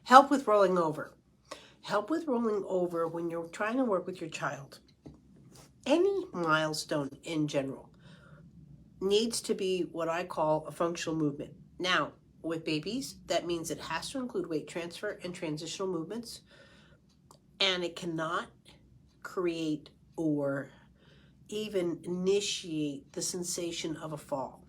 Help with rolling over. Help with rolling over when you're trying to work with your child. Any milestone in general needs to be what I call a functional movement. Now, with babies, that means it has to include weight transfer and transitional movements, and it cannot create or even initiate the sensation of a fall.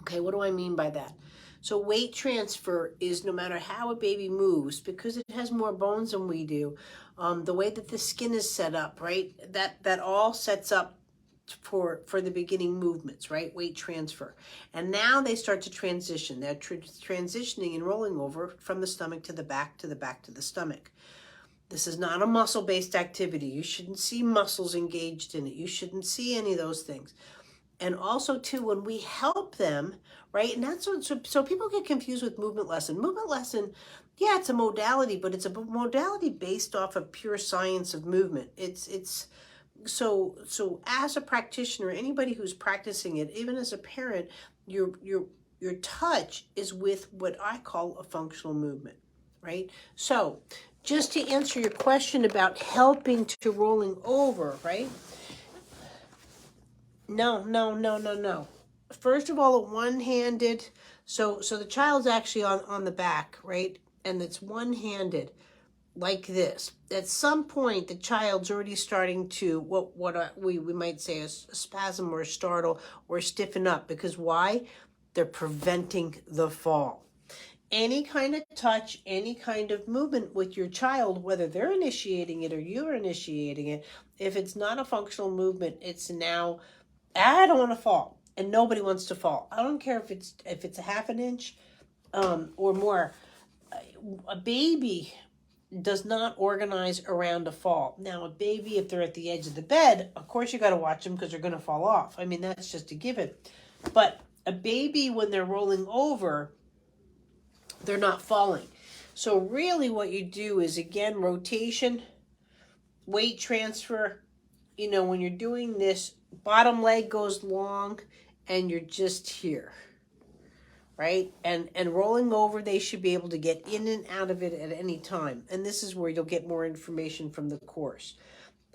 Okay, what do I mean by that? So weight transfer is no matter how a baby moves, because it has more bones than we do, the way that the skin is set up, right? That all sets up for the beginning movements, right? Weight transfer. And now they start to transition. They're transitioning and rolling over from the stomach to the back, to the back, to the stomach. This is not a muscle-based activity. You shouldn't see muscles engaged in it. You shouldn't see any of those things. And also, too, when we help them, right, and that's what, so people get confused with movement lesson. Movement lesson, yeah, it's a modality, but it's a modality based off of pure science of movement. So as a practitioner, anybody who's practicing it, even as a parent, your touch is with what I call a functional movement, right? So just to answer your question about helping to rolling over, right? No. First of all, a one-handed, so the child's actually on the back, right? And it's one-handed like this. At some point, the child's already starting to, we might say a spasm or a startle or stiffen up. Because why? They're preventing the fall. Any kind of touch, any kind of movement with your child, whether they're initiating it or you're initiating it, if it's not a functional movement, it's now, I don't want to fall, and nobody wants to fall. I don't care if it's a half an inch or more. A baby does not organize around a fall. Now, a baby, if they're at the edge of the bed, of course you got to watch them because they're going to fall off. I mean, that's just a given. But a baby, when they're rolling over, they're not falling. So really what you do is, again, rotation, weight transfer. You know, when you're doing this, bottom leg goes long and you're just here, right? And rolling over, they should be able to get in and out of it at any time. And this is where you'll get more information from the course.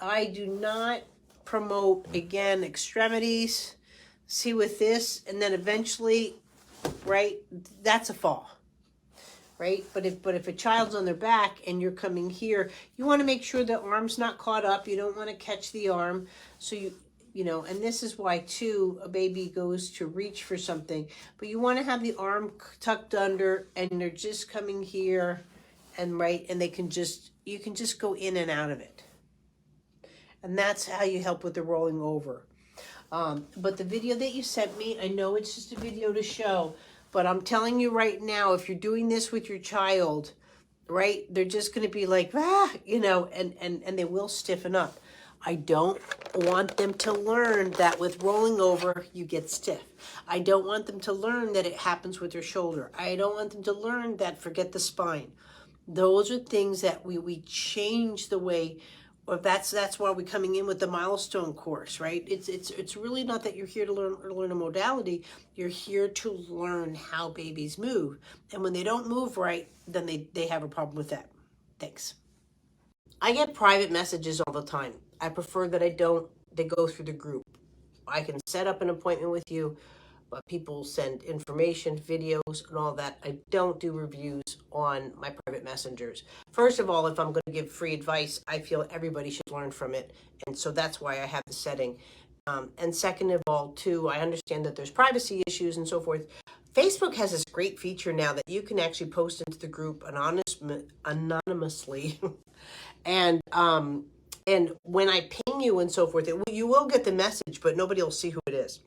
I do not promote, again, extremities. See, with this, and then eventually, right, that's a fall. Right? But if a child's on their back and you're coming here, you want to make sure the arm's not caught up. You don't want to catch the arm. So you know, and this is why too, a baby goes to reach for something, but you want to have the arm tucked under and they're just coming here and right, and you can just go in and out of it. And that's how you help with the rolling over. But the video that you sent me, I know it's just a video to show, but I'm telling you right now, if you're doing this with your child, right, they're just going to be like, you know, and they will stiffen up. I don't want them to learn that with rolling over, you get stiff. I don't want them to learn that it happens with their shoulder. I don't want them to learn that forget the spine. Those are things that we change the way. That's why we're coming in with the milestone course, right? It's really not that you're here to learn a modality. You're here to learn how babies move. And when they don't move right, then they have a problem with that. Thanks. I get private messages all the time. I prefer that they go through the group. I can set up an appointment with you, but people send information, videos, and all that. I don't do reviews on my private messengers. First of all, if I'm going to give free advice, I feel everybody should learn from it. And so that's why I have the setting. And second of all, too, I understand that there's privacy issues and so forth. Facebook has this great feature now that you can actually post into the group anonymously. And when I ping you and so forth, you will get the message, but nobody will see who it is.